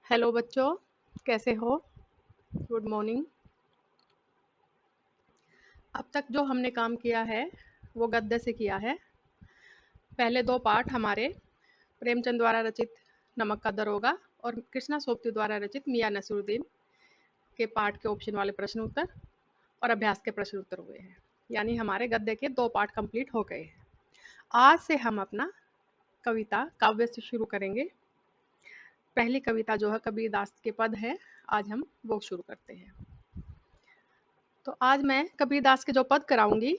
Hello बच्चों, कैसे हो? Good morning. अब तक जो हमने काम किया है वो गद्य से किया है। पहले दो पाठ हमारे प्रेमचंद द्वारा रचित नमक का दरोगा और कृष्णा सोपती द्वारा रचित मियां नसीरुद्दीन के पाठ के ऑप्शन वाले प्रश्न उत्तर और अभ्यास के प्रश्न उत्तर हुए हैं। यानी हमारे गद्य के दो पाठ कंप्लीट हो गए हैं। आज से हम अपना कविता काव्य से शुरू करेंगे। पहली कविता जो है कबीरदास के पद है, आज हम वो शुरू करते हैं। तो आज मैं कबीरदास के जो पद कराऊंगी,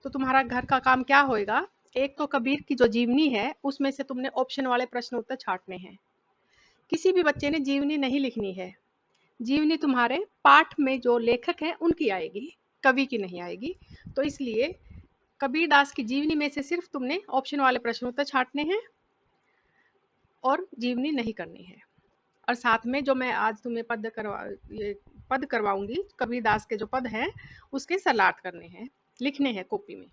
तो तुम्हारा घर का काम क्या होएगा? एक तो कबीर की जो जीवनी है उसमें से तुमने ऑप्शन वाले प्रश्न उत्तर छांटने हैं। किसी भी बच्चे ने जीवनी नहीं लिखनी है। जीवनी तुम्हारे पाठ में जो लेखक हैं उनकी आएगी, कवि की नहीं आएगी। तो इसलिए कबीरदास की जीवनी में से सिर्फ तुमने ऑप्शन वाले प्रश्न उत्तर छांटने हैं और जीवनी नहीं करनी है। और साथ में जो मैं आज तुम्हें पद करवाऊंगी, कबीरदास के जो पद हैं उसके सलाट करने हैं, लिखने हैं कॉपी में।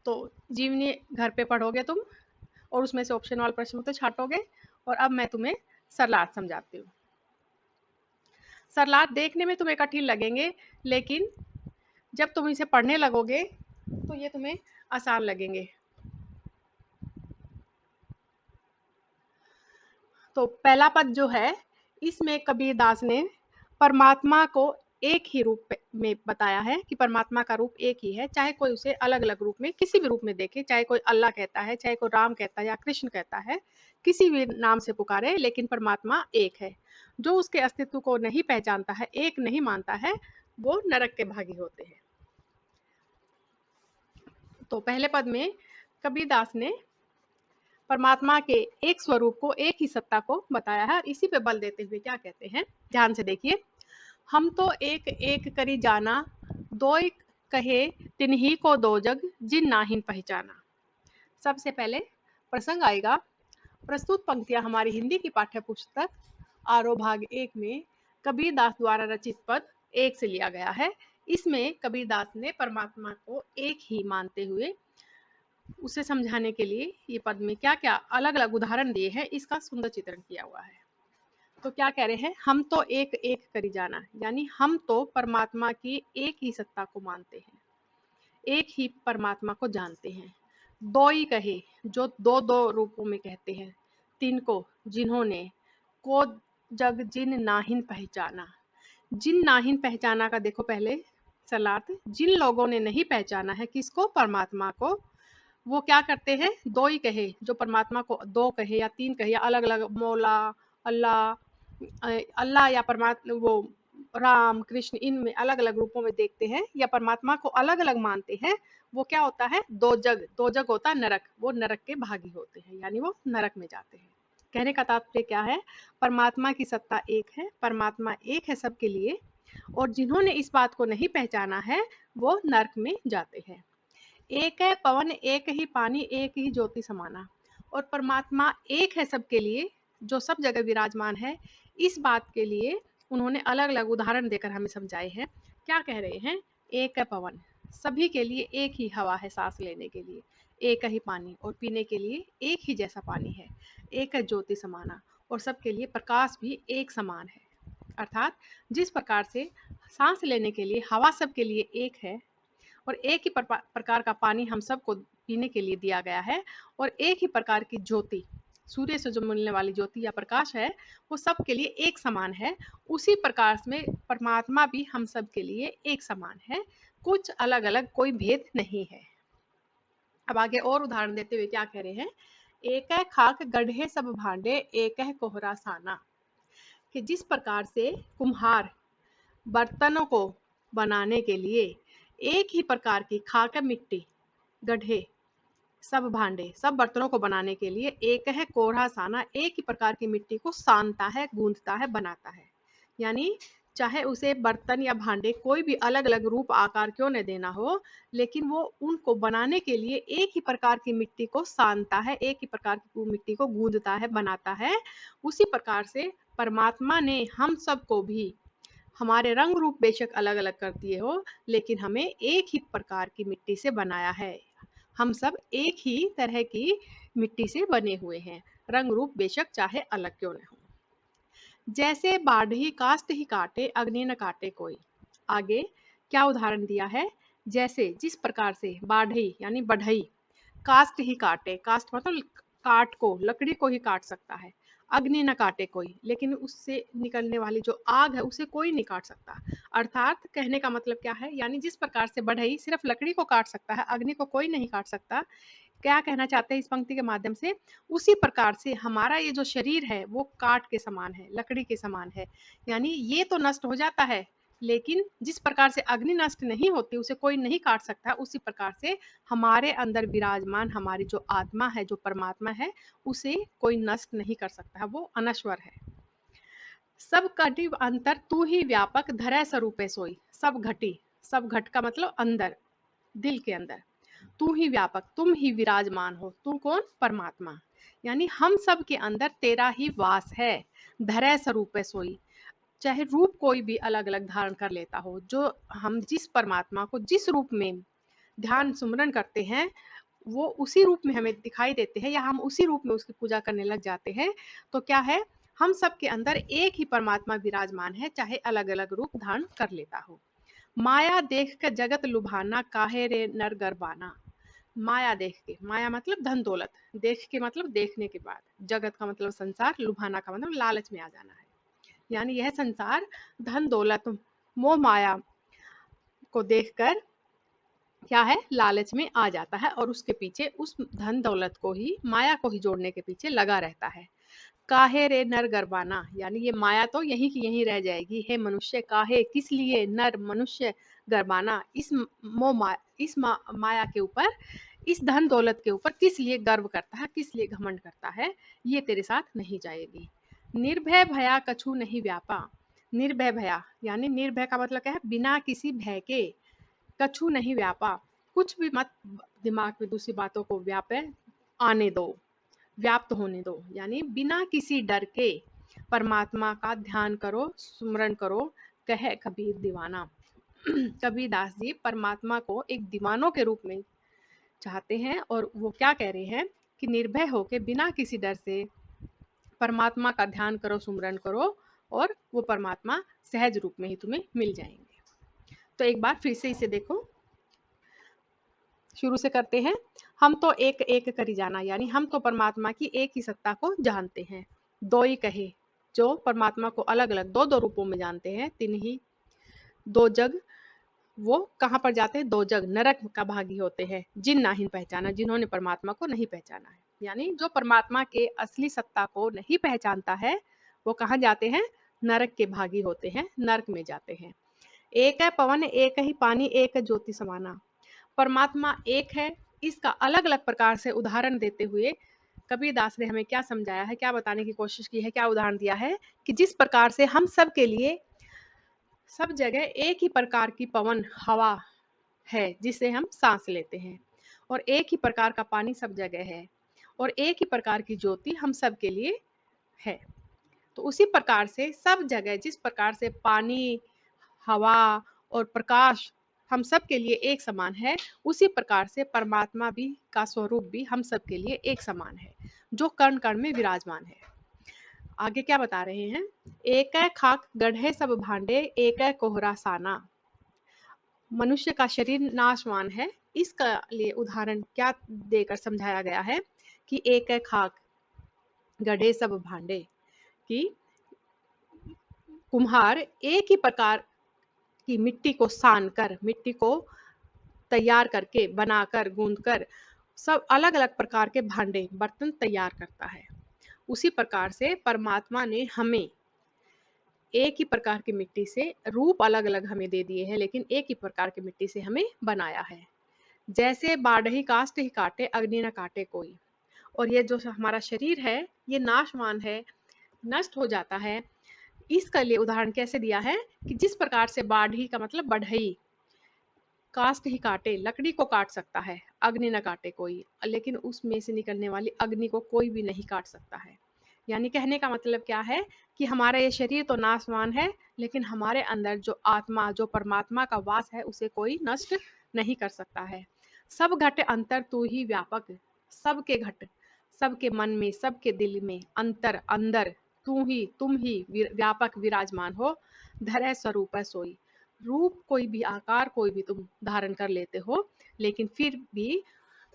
तो जीवनी घर पे पढ़ोगे तुम और उसमें से ऑप्शन वाले प्रश्न उत्तर छाटोगे। और अब मैं तुम्हें सरलाट समझाती हूँ। सरलाट देखने में तुम्हें कठिन लगेंगे, लेकिन जब तुम इसे पढ़ने लगोगे तो ये तुम्हें आसान लगेंगे। तो पहला पद जो है, इसमें कबीरदास ने परमात्मा को एक ही रूप में बताया है कि परमात्मा का रूप एक ही है, चाहे कोई उसे अलग अलग रूप में किसी भी रूप में देखे, चाहे कोई अल्लाह कहता है, चाहे कोई राम कहता है या कृष्ण कहता है, किसी भी नाम से पुकारे, लेकिन परमात्मा एक है। जो उसके अस्तित्व को नहीं पहचानता है, एक नहीं मानता है, वो नरक के भागी होते हैं। तो पहले पद में कबीरदास ने परमात्मा के एक स्वरूप को, एक ही सत्ता को बताया है। और इसी पे बल देते हुए क्या कहते हैं, ध्यान से देखिए। हम तो एक एक करी जाना, दो एक कहे तिन्ही को दो जग, जिन नाहिन पहचाना। सबसे पहले प्रसंग आएगा। प्रस्तुत पंक्तियां हमारी हिंदी की पाठ्य पुस्तक आरो भाग 1 में कबीरदास द्वारा रचित पद 1 से लिया गया है। इसमें कबीरदास ने परमात्मा को एक ही मानते हुए उसे समझाने के लिए ये पद में क्या क्या अलग अलग उदाहरण दिए हैं, इसका सुंदर चित्रण किया हुआ है। तो क्या कह रहे हैं, हम तो एक एक करी जाना, यानी हम तो परमात्मा की एक ही सत्ता को मानते हैं, एक ही परमात्मा को जानते हैं। दो ही कहे, जो दो दो रूपों में कहते हैं। तीन को, जिन्होंने, को जग जिन नाहिन पहचाना। जिन नाहिन पहचाना का देखो पहले सलात, जिन लोगों ने नहीं पहचाना है किसको, परमात्मा को, वो क्या करते हैं, दो ही कहे, जो परमात्मा को दो कहे या तीन कहे या अलग अलग, मौला, अल्लाह, अल्लाह या परमात्मा, वो राम कृष्ण, इनमें अलग अलग रूपों में देखते हैं या परमात्मा को अलग अलग मानते हैं, वो क्या होता है, दो जग। दो जग होता है नरक, वो नरक के भागी होते हैं, यानी वो नरक में जाते हैं। कहने का तात्पर्य क्या है, परमात्मा की सत्ता एक है, परमात्मा एक है सबके लिए, और जिन्होंने इस बात को नहीं पहचाना है वो नरक में जाते हैं। एक है पवन, एक ही पानी, एक ही ज्योति समाना। और परमात्मा एक है सबके लिए, जो सब जगह विराजमान है। इस बात के लिए उन्होंने अलग अलग उदाहरण देकर हमें समझाए हैं। क्या कह रहे हैं, एक है पवन, सभी के लिए एक ही हवा है सांस लेने के लिए। एक ही पानी, और पीने के लिए एक ही जैसा पानी है। एक है ज्योति समाना, और सबके लिए प्रकाश भी एक समान है। अर्थात जिस प्रकार से सांस लेने के लिए हवा सबके लिए एक है, और एक ही प्रकार का पानी हम सबको पीने के लिए दिया गया है, और एक ही प्रकार की ज्योति, सूर्य से जो मिलने वाली ज्योति या प्रकाश है, वो सबके लिए एक समान है। उसी प्रकार में परमात्मा भी हम सब के लिए एक समान है, कुछ अलग अलग कोई भेद नहीं है। अब आगे और उदाहरण देते हुए क्या कह रहे हैं, एक है खाक गढ़े सब भांडे, एक है कोहरा साना। कि जिस प्रकार से कुम्हार बर्तनों को बनाने के लिए एक ही प्रकार की खाक मिट्टी, गड्ढे, सब भांडे, सब बर्तनों को बनाने के लिए एक है कोढ़ा साना, एक ही प्रकार की मिट्टी को सानता है, गूंथता है, बनाता है। यानी चाहे उसे बर्तन या भांडे कोई भी अलग अलग रूप आकार क्यों न देना हो, लेकिन वो उनको बनाने के लिए एक ही प्रकार की मिट्टी को सानता है, एक ही प्रकार की मिट्टी को गूंथता है, बनाता है। उसी प्रकार से परमात्मा ने हम सबको भी, हमारे रंग रूप बेशक अलग अलग कर दिए हो, लेकिन हमें एक ही प्रकार की मिट्टी से बनाया है। हम सब एक ही तरह की मिट्टी से बने हुए हैं, रंग रूप बेशक चाहे अलग क्यों न हो। जैसे बाढ़ी काष्ठ ही काटे, अग्नि न काटे कोई। आगे क्या उदाहरण दिया है? जैसे जिस प्रकार से बाढ़ी यानी बढ़ई काष्ठ ही काटे, काष्ठ मतलब काट को, लकड़ी को ही काट सकता है। अग्नि न काटे कोई, लेकिन उससे निकलने वाली जो आग है उसे कोई नहीं काट सकता। अर्थात कहने का मतलब क्या है, यानी जिस प्रकार से बढ़ई सिर्फ लकड़ी को काट सकता है, अग्नि को कोई नहीं काट सकता। क्या कहना चाहते हैं इस पंक्ति के माध्यम से? उसी प्रकार से हमारा ये जो शरीर है वो काठ के समान है, लकड़ी के समान है। यानी ये तो नष्ट हो जाता है, लेकिन जिस प्रकार से अग्नि नष्ट नहीं होती, उसे कोई नहीं काट सकता, उसी प्रकार से हमारे अंदर विराजमान हमारी जो आत्मा है, जो परमात्मा है, उसे कोई नष्ट नहीं कर सकता है, वो अनश्वर है। सब घटी अंतर तू ही व्यापक धरै स्वरूपे सोई। सब घटी, सब घट का मतलब अंदर, दिल के अंदर। तू ही व्यापक, तुम ही विराजमान हो। तू कौन? परमात्मा। यानी हम सब के अंदर तेरा ही वास है। धरै स्वरूप है सोई, चाहे रूप कोई भी अलग अलग धारण कर लेता हो, जो हम जिस परमात्मा को जिस रूप में ध्यान सुमरन करते हैं, वो उसी रूप में हमें दिखाई देते हैं, या हम उसी रूप में उसकी पूजा करने लग जाते हैं। तो क्या है, हम सब के अंदर एक ही परमात्मा विराजमान है, चाहे अलग अलग रूप धारण कर लेता हो। माया देख कर जगत लुभाना, काहे रे नर गरबाना। माया देख के, माया मतलब धन दौलत, देख के मतलब देखने के बाद, जगत का मतलब संसार, लुभाना का मतलब लालच में आ जाना है। यानी यह संसार धन दौलत मोह माया को देखकर क्या है, लालच में आ जाता है, और उसके पीछे, उस धन दौलत को ही, माया को ही जोड़ने के पीछे लगा रहता है। काहे रे नर गरबाना, यानी ये माया तो यहीं की यहीं रह जाएगी। हे मनुष्य, काहे किस लिए, नर मनुष्य, गरबाना इस माया के ऊपर, इस धन दौलत के ऊपर किस लिए गर्व करता है, किस लिए घमंड करता है, ये तेरे साथ नहीं जाएगी। निर्भय भया कछु नहीं व्यापा। निर्भय भया यानी निर्भय का मतलब क्या है, बिना किसी भय के, कछु नहीं व्यापा, कुछ भी मत दिमाग में दूसरी बातों को व्यापे आने दो, व्याप्त होने दो। यानी बिना किसी डर के परमात्मा का ध्यान करो, सुमरन करो। कहे कबीर दीवाना। कबीर दास जी परमात्मा को एक दीवानों के रूप में चाहते हैं, और वो क्या कह रहे हैं कि निर्भय होके बिना किसी डर से परमात्मा का ध्यान करो, सुमरन करो, और वो परमात्मा सहज रूप में ही तुम्हें मिल जाएंगे। तो एक बार फिर से इसे देखो, शुरू से करते हैं। हम तो एक एक करी जाना, यानी हम तो परमात्मा की एक ही सत्ता को जानते हैं। दो ही कहे, जो परमात्मा को अलग अलग दो दो रूपों में जानते हैं। तीन ही दो जग, वो कहाँ पर जाते हैं? दो जग, नरक का भागी होते हैं। जिन नाहिन पहचाना, जिन्होंने परमात्मा को नहीं पहचाना है। यानी जो परमात्मा के असली सत्ता को नहीं पहचानता है, वो कहाँ जाते हैं? नरक के भागी होते हैं, नरक में जाते हैं। एक है पवन, एक ही पानी, एक है ज्योति समाना। परमात्मा एक है, इसका अलग अलग प्रकार से उदाहरण देते हुए कबीर दास ने हमें क्या समझाया है, क्या बताने की कोशिश की है, क्या उदाहरण दिया है कि जिस प्रकार से हम सब के लिए सब जगह एक ही प्रकार की पवन हवा है जिसे हम सांस लेते हैं, और एक ही प्रकार का पानी सब जगह है, और एक ही प्रकार की ज्योति हम सब के लिए है। तो उसी प्रकार से सब जगह जिस प्रकार से पानी, हवा और प्रकाश हम सब के लिए एक समान है, उसी प्रकार से परमात्मा भी का स्वरूप भी हम सब के लिए एक समान है, जो कण कण में विराजमान है। आगे क्या बता रहे हैं? एक है खाक गढ़े सब भांडे, एक है कोहरा साना। मनुष्य का शरीर नाशवान है, इसका लिए उदाहरण क्या देकर समझाया गया है कि एक है खाक गढ़े सब भांडे, कि कुम्हार एक ही प्रकार की मिट्टी को सान कर, मिट्टी को तैयार करके, बनाकर, गूंथकर सब अलग अलग प्रकार के भांडे, बर्तन तैयार करता है। उसी प्रकार से परमात्मा ने हमें एक ही प्रकार की मिट्टी से, रूप अलग अलग हमें दे दिए हैं, लेकिन एक ही प्रकार की मिट्टी से हमें बनाया है। जैसे बाढ़ही काष्ठ ही काटे, अग्नि न काटे कोई। और ये जो हमारा शरीर है, ये नाशवान है, नष्ट हो जाता है। इसका लिए उदाहरण कैसे दिया है कि जिस प्रकार से बाढ़ी का मतलब बढ़ई काष्ठ ही काटे, लकड़ी को काट सकता है, अग्नि न काटे कोई, लेकिन उसमें से निकलने वाली अग्नि को कोई भी नहीं काट सकता है। यानी कहने का मतलब क्या है कि हमारा ये शरीर तो नाशवान है, लेकिन हमारे अंदर जो आत्मा, जो परमात्मा का वास है, उसे कोई नष्ट नहीं कर सकता है। सब घट अंतर तू ही व्यापक, सबके घट, सबके मन में, सबके दिल में, अंतर अंदर तू ही, तुम ही व्यापक विराजमान हो। धरे स्वरूप है सोई, रूप कोई भी, आकार कोई भी तुम धारण कर लेते हो, लेकिन फिर भी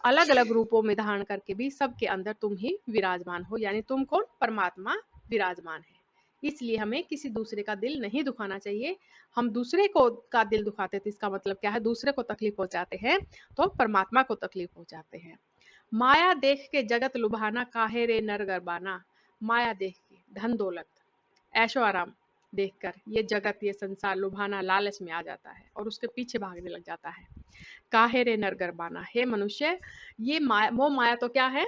अलग अलग रूपों में धारण करके भी सबके अंदर तुम ही विराजमान हो। यानी तुम कौन? परमात्मा विराजमान है। इसलिए हमें किसी दूसरे का दिल नहीं दुखाना चाहिए। हम दूसरे को का दिल दुखाते तो इसका मतलब क्या है? दूसरे को तकलीफ पहुंचाते हैं तो परमात्मा को तकलीफ पहुंचाते हैं। माया देख के जगत लुभाना, काहे रे नर गरबाना। माया देख के, धन दौलत, ऐशो आराम देखकर ये जगत, ये संसार लुभाना, लालच में आ जाता है और उसके पीछे भागने लग जाता है। काहे रे नर गरबाना, हे मनुष्य, ये माया, वो माया तो क्या है?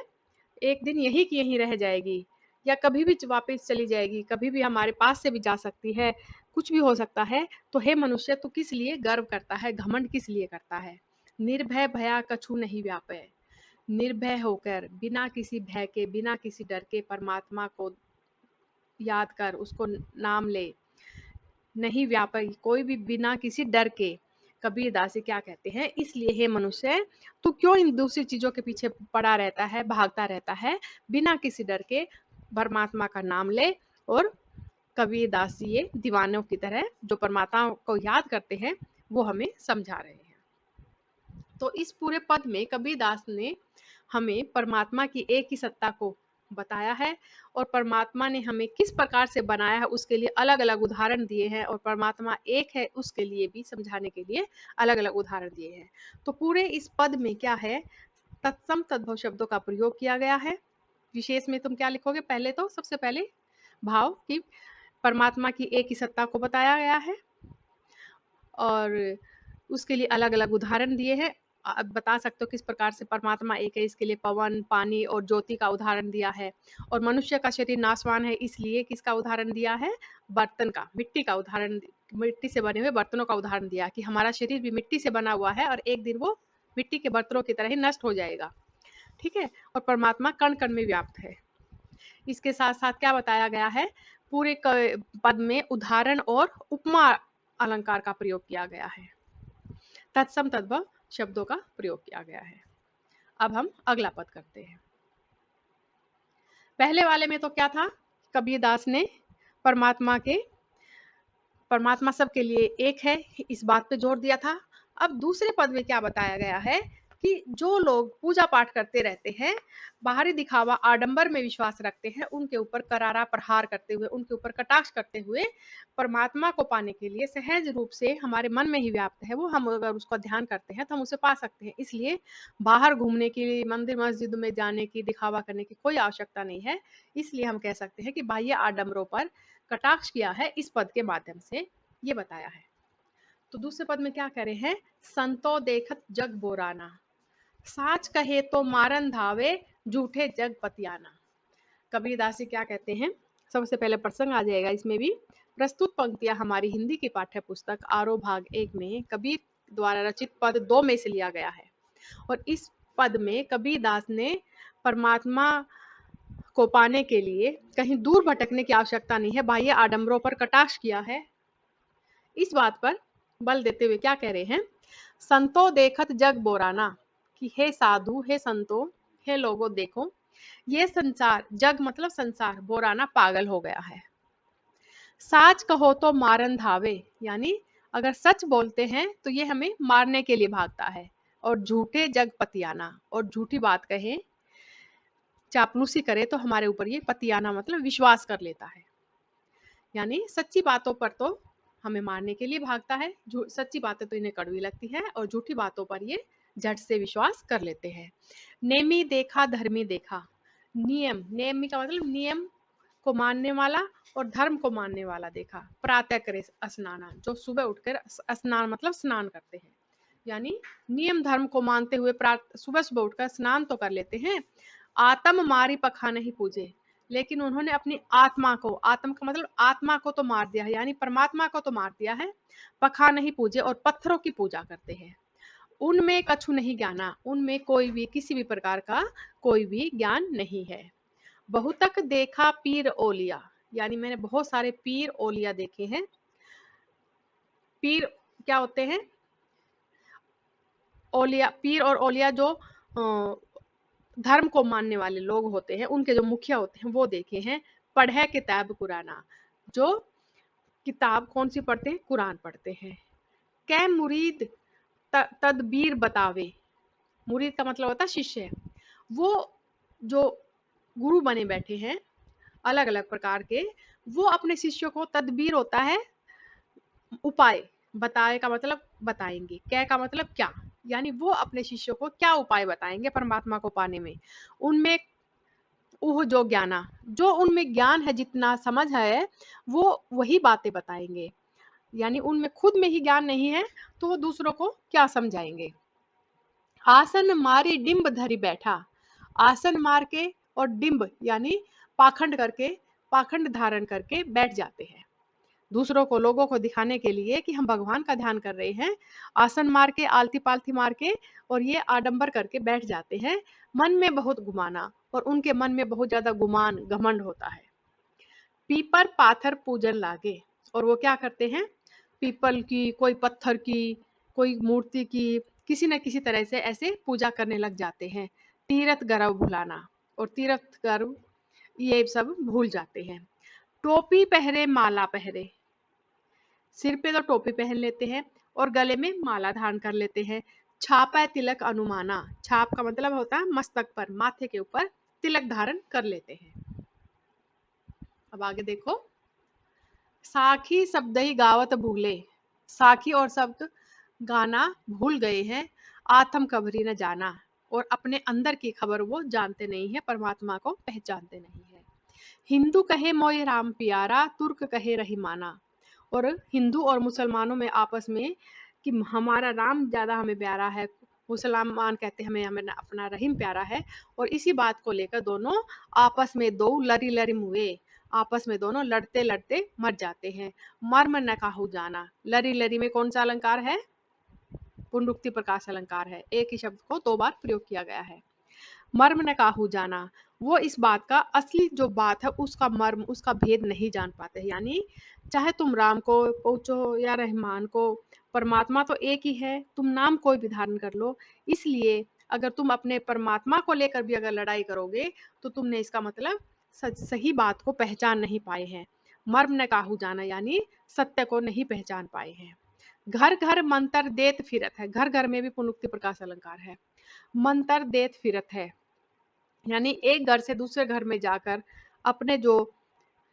एक दिन यही की यहीं रह जाएगी, या कभी भी वापस चली जाएगी, कभी भी हमारे पास से भी जा सकती है, कुछ भी हो सकता है। तो हे मनुष्य, तू किस लिए गर्व करता है, घमंड किस लिए करता है? निर्भय भया कछु नहीं व्यापे, निर्भय होकर, बिना किसी भय के, बिना किसी डर के परमात्मा को याद कर, उसको नाम ले। नहीं व्यापक, कोई भी बिना किसी डर के। कबीर दास क्या कहते हैं? इसलिए हे मनुष्य, तू क्यों इन दूसरी चीजों के पीछे पड़ा रहता है, भागता रहता है? बिना किसी डर के परमात्मा का नाम ले। और कबीर दास जी ये दीवानों की तरह जो परमात्मा को याद करते हैं वो हमें समझा रहे हैं। तो इस पूरे पद में कबीर दास ने हमें परमात्मा की एक ही सत्ता को बताया है, और परमात्मा ने हमें किस प्रकार से बनाया है उसके लिए अलग अलग उदाहरण दिए हैं, और परमात्मा एक है उसके लिए भी समझाने के लिए अलग अलग उदाहरण दिए हैं। तो पूरे इस पद में क्या है? तत्सम तद्भव शब्दों का प्रयोग किया गया है। विशेष में तुम क्या लिखोगे? पहले तो सबसे पहले भाव की परमात्मा की एक ही सत्ता को बताया गया है, और उसके लिए अलग अलग उदाहरण दिए हैं। अब बता सकते हो किस प्रकार से परमात्मा एक है, इसके लिए पवन, पानी और ज्योति का उदाहरण दिया है। और मनुष्य का शरीर नाशवान है, इसलिए किसका उदाहरण दिया है? बर्तन का, मिट्टी का उदाहरण, मिट्टी से बने हुए बर्तनों का उदाहरण दिया कि हमारा शरीर भी मिट्टी से बना हुआ है और एक दिन वो मिट्टी के बर्तनों की तरह ही नष्ट हो जाएगा। ठीक है। और परमात्मा कण कण में व्याप्त है। इसके साथ साथ क्या बताया गया है? पूरे पद में उदाहरण और उपमा अलंकार का प्रयोग किया गया है, तत्सम तद्भव शब्दों का प्रयोग किया गया है। अब हम अगला पद करते हैं। पहले वाले में तो क्या था? कबीर दास ने परमात्मा सबके लिए एक है, इस बात पे जोर दिया था। अब दूसरे पद में क्या बताया गया है कि जो लोग पूजा पाठ करते रहते हैं, बाहरी दिखावा आडंबर में विश्वास रखते हैं, उनके ऊपर करारा प्रहार करते हुए, उनके ऊपर कटाक्ष करते हुए, परमात्मा को पाने के लिए सहज रूप से हमारे मन में ही व्याप्त है वो, हम अगर उसका ध्यान करते हैं तो हम उसे पा सकते हैं। इसलिए बाहर घूमने की, मंदिर मस्जिद में जाने की, दिखावा करने की कोई आवश्यकता नहीं है। इसलिए हम कह सकते हैं कि बाह्य आडंबरों पर कटाक्ष किया है इस पद के माध्यम से, ये बताया है। तो दूसरे पद में क्या कह रहे हैं? संतो देखत जग बोराना, साच कहे तो मारन धावे, झूठे जग पतियाना। कबीरदास जी क्या कहते हैं? सबसे पहले प्रसंग आ जाएगा इसमें भी। प्रस्तुत पंक्तियां हमारी हिंदी की पाठ्य पुस्तक आरो भाग 1 में कबीर द्वारा रचित पद 2 में से लिया गया है। और इस पद में कबीरदास ने परमात्मा को पाने के लिए कहीं दूर भटकने की आवश्यकता नहीं है, बाह्य आडंबरों पर कटाक्ष किया है। इस बात पर बल देते हुए क्या कह रहे हैं? संतो देखत जग बोराना, कि हे साधु, हे संतो, हे लोगों देखो, ये संसार, जग मतलब संसार, बोराना पागल हो गया है। साच कहो तो मारन धावे, यानी अगर सच बोलते हैं तो ये हमें मारने के लिए भागता है। और झूठे जग पतियाना, और झूठी बात कहे, चापलूसी करे तो हमारे ऊपर ये पतियाना मतलब विश्वास कर लेता है। यानी सच्ची बातों पर तो हमें मारने के लिए भागता है, सच्ची बातें तो इन्हें कड़वी लगती है, और झूठी बातों पर ये झट से विश्वास कर लेते हैं। नेमी देखा धर्मी देखा, नियम, नेमी का मतलब नियम को मानने वाला और धर्म को मानने वाला देखा। प्रातः करे स्नाना, जो सुबह उठकर स्नान मतलब स्नान करते हैं, यानी नियम धर्म को मानते हुए सुबह सुबह उठकर स्नान तो कर लेते हैं। आत्म मारी पखा नहीं पूजे, लेकिन उन्होंने अपनी आत्मा को, आत्म का मतलब आत्मा को तो मार दिया है, यानी परमात्मा को तो मार दिया है। पखा नहीं पूजे, और पत्थरों की पूजा करते हैं। उनमें कछु नहीं ज्ञाना, उनमें कोई भी किसी भी प्रकार का कोई भी ज्ञान नहीं है। बहुतक देखा पीर ओलिया, यानी मैंने बहुत सारे पीर ओलिया देखे हैं। पीर क्या होते हैं? औलिया, पीर और औलिया जो धर्म को मानने वाले लोग होते हैं, उनके जो मुखिया होते हैं वो देखे हैं। पढ़े किताब कुराना, जो किताब कौन सी पढ़ते हैं, कुरान पढ़ते हैं। कै मुरीद तदबीर बतावे, मुरीद का मतलब होता है शिष्य, वो जो गुरु बने बैठे हैं अलग अलग प्रकार के, वो अपने शिष्यों को, तदबीर होता है उपाय, बताए का मतलब बताएंगे, कै का मतलब क्या, यानी वो अपने शिष्यों को क्या उपाय बताएंगे परमात्मा को पाने में। उनमें वो जो ज्ञाना, जो उनमें ज्ञान है, जितना समझ है, वो वही बातें बताएंगे। यानी उनमें खुद में ही ज्ञान नहीं है तो वो दूसरों को क्या समझाएंगे। आसन मारी डिंब धरी बैठा, आसन मार के और डिंब यानी पाखंड करके, पाखंड धारण करके बैठ जाते हैं, दूसरों को, लोगों को दिखाने के लिए कि हम भगवान का ध्यान कर रहे हैं। आसन मार के, आलती पालती मार के, और ये आडंबर करके बैठ जाते हैं। मन में बहुत गुमाना, और उनके मन में बहुत ज्यादा गुमान, घमंड होता है। पीपर पाथर पूजन लागे, और वो क्या करते हैं, पीपल की, कोई पत्थर की, कोई मूर्ति की, किसी न किसी तरह से ऐसे पूजा करने लग जाते हैं। तीरथ गर्व भुलाना, और तीरथ गर्व ये सब भूल जाते हैं। टोपी पहरे माला पहरे, सिर पे तो टोपी पहन लेते हैं और गले में माला धारण कर लेते हैं। छापा तिलक अनुमाना, छाप का मतलब होता है मस्तक पर, माथे के ऊपर तिलक धारण कर लेते हैं। अब आगे देखो, साखी शब्द ही गावत भूले, साखी और शब्द गाना भूल गए हैं। आत्म कबरी न जाना, और अपने अंदर की खबर वो जानते नहीं है, परमात्मा को पहचानते नहीं है। हिंदू कहे मोय राम प्यारा, तुर्क कहे रहीमाना, और हिंदू और मुसलमानों में आपस में कि हमारा राम ज्यादा हमें प्यारा है, मुसलमान कहते हैं हमें हमें अपना रहीम प्यारा है, और इसी बात को लेकर दोनों आपस में दो लरी लरी हुए, आपस में दोनों लड़ते लड़ते मर जाते हैं। मर्म न काहू जाना, लरी लरी में कौन सा अलंकार है, पुनरुक्ति प्रकाश अलंकार है, एक ही शब्द को दो बार प्रयोग किया गया है। मर्म न काहू जाना, वो इस बात का असली जो बात है उसका मर्म, उसका भेद नहीं जान पाते। यानी चाहे तुम राम को पूछो या रहमान को, परमात्मा तो एक ही है, तुम नाम कोई भी धारण कर लो। इसलिए अगर तुम अपने परमात्मा को लेकर भी अगर लड़ाई करोगे तो तुमने इसका मतलब सही बात को पहचान नहीं पाए हैं। मर्म न काहू जाना यानी सत्य को नहीं पहचान पाए हैं। घर घर मंत्र देत फिरत है, घर घर में भी पुनरुक्ति प्रकाश अलंकार है। मंत्र देत फिरत है, यानी एक घर से दूसरे घर में जाकर अपने जो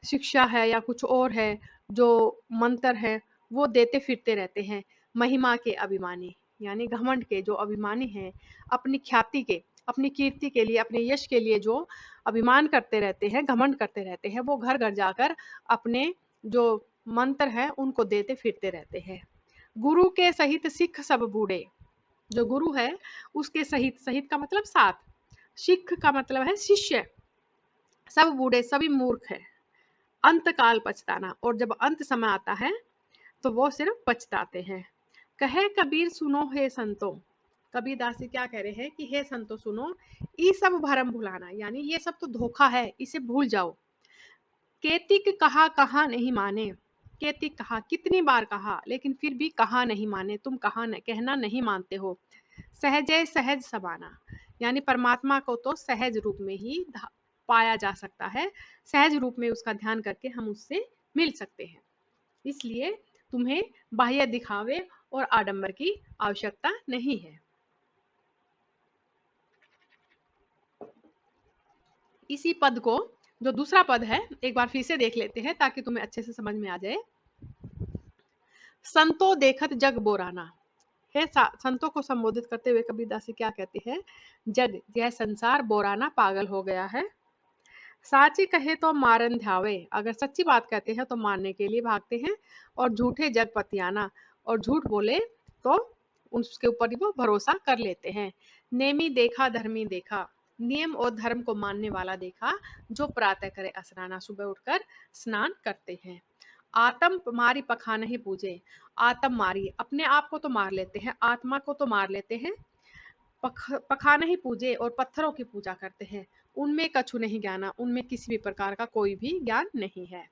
शिक्षा है या कुछ और है, जो मंत्र है, वो देते फिरते रहते हैं। महिमा के अभिमानी, यानी घमंड के जो अभिमानी हैं, अपनी ख्याति के, अपनी कीर्ति के लिए, अपने यश के लिए जो अभिमान करते रहते हैं, घमंड करते रहते हैं, वो घर घर जाकर अपने जो मंत्र है उनको देते फिरते रहते हैं। गुरु के सहित सिख सब बूढ़े, जो गुरु है उसके सहित, सहित का मतलब साथ, सिख का मतलब है शिष्य, सब बूढ़े सभी मूर्ख है। अंत काल पछताना, और जब अंत समय आता है तो वो सिर्फ पछताते हैं। कहे कबीर सुनो हे संतो, कबीर दास जी क्या कह रहे हैं कि हे संतो सुनो, ये सब भरम भुलाना, यानी ये सब तो धोखा है, इसे भूल जाओ। केतिक कहा कहा नहीं माने, केतिक कहा कितनी बार कहा, लेकिन फिर भी कहा नहीं माने, तुम कहा न, कहना नहीं मानते हो। सहजय सहज समाना, यानी परमात्मा को तो सहज रूप में ही पाया जा सकता है, सहज रूप में उसका ध्यान करके हम उससे मिल सकते हैं। इसलिए तुम्हें बाह्य दिखावे और आडंबर की आवश्यकता नहीं है। इसी पद को, जो दूसरा पद है, एक बार फिर से देख लेते हैं ताकि तुम्हें अच्छे से समझ में आ जाए। संतो देखत जग बोराना, है संतों को संबोधित करते हुए कबीरदास जी क्या कहते हैं, जग, यह संसार बोराना, पागल हो गया है। साची कहे तो मारन ध्यावे, अगर सच्ची बात कहते हैं तो मारने के लिए भागते हैं। और झूठे जग पतियाना, और झूठ बोले तो उसके ऊपर ही वो भरोसा कर लेते हैं। नेमी देखा धर्मी देखा, नियम और धर्म को मानने वाला देखा, जो प्रातः करे स्नाना, सुबह उठकर स्नान करते हैं। आत्म मारी पखा नहीं पूजे, आत्म मारी अपने आप को तो मार लेते हैं, आत्मा को तो मार लेते हैं। पखा नहीं पूजे और पत्थरों की पूजा करते हैं, उनमें कछु नहीं ज्ञाना, उनमें किसी भी प्रकार का कोई भी ज्ञान नहीं है।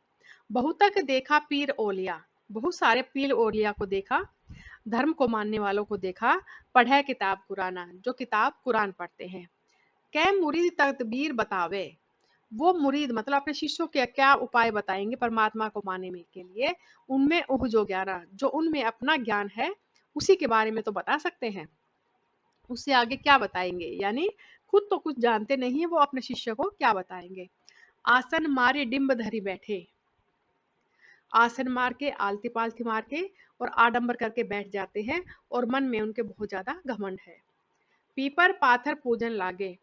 बहुतक देखा पीर ओलिया, बहुत सारे पीर ओलिया को देखा, धर्म को मानने वालों को देखा, पढ़े किताब कुराना, जो किताब कुरान पढ़ते हैं। कै मुरीद तदबीर बतावे, वो मुरीद मतलब अपने शिष्यों के क्या उपाय बताएंगे परमात्मा को मानने में के लिए। उनमें उह जो ज्ञाना, जो उनमें अपना ज्ञान है उसी के बारे में तो बता सकते हैं, उससे आगे क्या बताएंगे। यानी खुद तो कुछ जानते नहीं है, वो अपने शिष्य को क्या बताएंगे। आसन मारे डिम्ब धरी बैठे, आसन मार के आलती पालती मार के और आडंबर करके बैठ जाते हैं और मन में उनके बहुत ज्यादा घमंड है। पीपर पाथर पूजन लागे,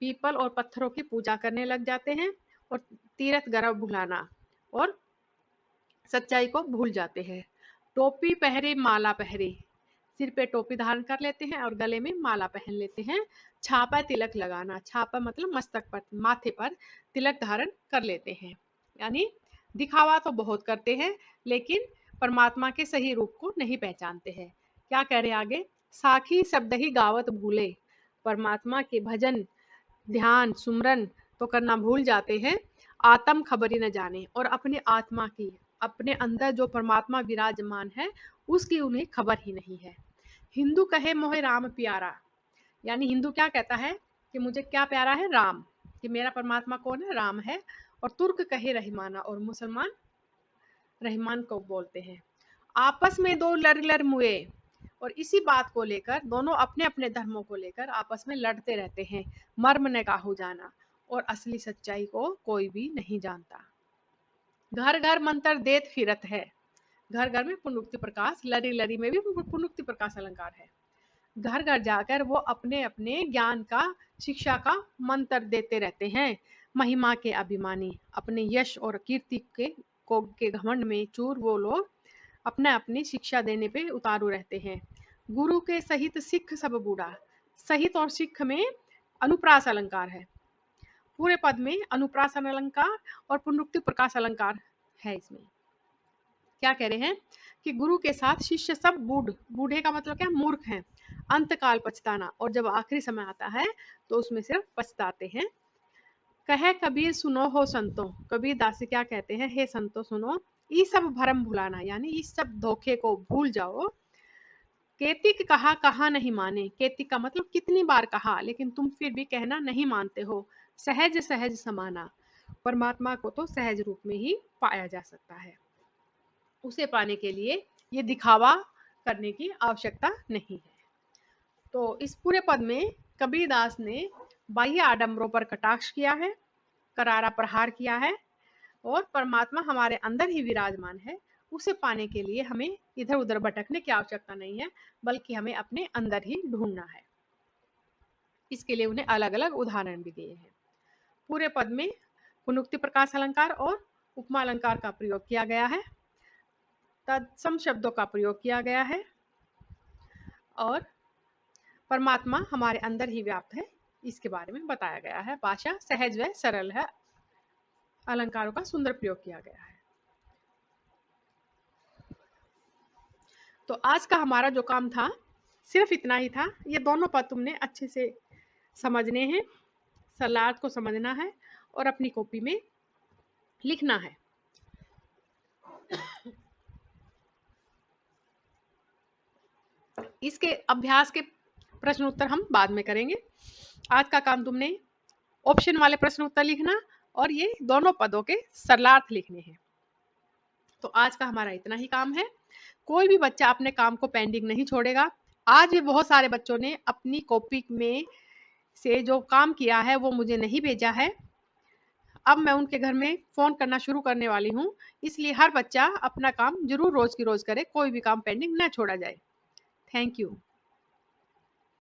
पीपल और पत्थरों की पूजा करने लग जाते हैं और तीरथ गर्व भुलाना और सच्चाई को भूल जाते हैं। टोपी पहरे माला पहरे, सिर पे टोपी धारण कर लेते हैं और गले में माला पहन लेते हैं। छापा तिलक लगाना, छापा मतलब मस्तक पर माथे पर तिलक धारण कर लेते हैं। यानी दिखावा तो बहुत करते हैं लेकिन परमात्मा के सही रूप को नहीं पहचानते हैं। क्या कह रहे आगे, साखी शब्द ही गावत भूले, परमात्मा के भजन ध्यान सुमरन तो करना भूल जाते हैं। आत्म खबरी न जाने, और अपने आत्मा की, अपने अंदर जो परमात्मा विराजमान है उसकी उन्हें खबर ही नहीं है। हिंदू कहे मोहे राम प्यारा, यानी हिंदू क्या कहता है कि मुझे क्या प्यारा है, राम, कि मेरा परमात्मा कौन है, राम है। और तुर्क कहे रहमाना, और मुसलमान रहमान को बोलते हैं। आपस में दो लड़ लड़ मुए, और इसी बात को लेकर दोनों अपने अपने धर्मों को लेकर आपस में लड़ते रहते हैं। मर्म ने काहू जाना, और असली सच्चाई को कोई भी नहीं जानता। घर घर मंत्र देत फिरत है, घर घर में पुनुक्ति प्रकाश, लरी लरी में भी पुनुक्ति प्रकाश अलंकार है। घर घर जाकर वो अपने अपने ज्ञान का, शिक्षा का मंत्र देते रहते हैं। महिमा के अभिमानी, अपने यश और कीर्ति के घमंड में चूर वो लोग अपने अपनी शिक्षा देने पे उतारू रहते हैं। गुरु के सहित सिख सब बूढ़ा, सहित और सिख में अनुप्रास अलंकार है। पूरे पद में अनुप्रास अलंकार और पुनरुक्ति प्रकाश अलंकार है। इसमें क्या कह रहे हैं कि गुरु के साथ शिष्य सब बूढ़, बूढ़े का मतलब क्या, मूर्ख हैं। अंतकाल पछताना, और जब आखिरी समय आता है तो उसमें सिर्फ पछताते हैं। कहे कबीर सुनो हो संतो, कबीर दास क्या कहते हैं, हे संतो सुनो, ये सब भरम भुलाना, यानी इस सब धोखे को भूल जाओ। केतिक कहा कहा नहीं माने, केतिक का मतलब कितनी बार कहा लेकिन तुम फिर भी कहना नहीं मानते हो। सहज सहज समाना, परमात्मा को तो सहज रूप में ही पाया जा सकता है, उसे पाने के लिए ये दिखावा करने की आवश्यकता नहीं है। तो इस पूरे पद में कबीरदास ने बाह्य आडंबरों पर कटाक्ष किया है, करारा प्रहार किया है, और परमात्मा हमारे अंदर ही विराजमान है, उसे पाने के लिए हमें इधर उधर भटकने की आवश्यकता नहीं है, बल्कि हमें अपने अंदर ही ढूंढना है। इसके लिए उन्हें अलग अलग उदाहरण भी दिए हैं। पूरे पद में पुनुक्ति प्रकाश अलंकार और उपमा अलंकार का प्रयोग किया गया है, तत्सम शब्दों का प्रयोग किया गया है, और परमात्मा हमारे अंदर ही व्याप्त है इसके बारे में बताया गया है। भाषा सहज व सरल है, अलंकारों का सुंदर प्रयोग किया गया है। तो आज का हमारा जो काम था सिर्फ इतना ही था। ये दोनों पद तुमने अच्छे से समझने हैं, सलाद को समझना है और अपनी कॉपी में लिखना है। इसके अभ्यास के प्रश्न उत्तर हम बाद में करेंगे। आज का काम तुमने ऑप्शन वाले प्रश्न उत्तर लिखना और ये दोनों पदों के सरलार्थ लिखने हैं। तो आज का हमारा इतना ही काम है। कोई भी बच्चा अपने काम को पेंडिंग नहीं छोड़ेगा। आज भी बहुत सारे बच्चों ने अपनी कॉपी में से जो काम किया है वो मुझे नहीं भेजा है। अब मैं उनके घर में फोन करना शुरू करने वाली हूँ, इसलिए हर बच्चा अपना काम जरूर रोज की रोज करे, कोई भी काम पेंडिंग न छोड़ा जाए। Thank you.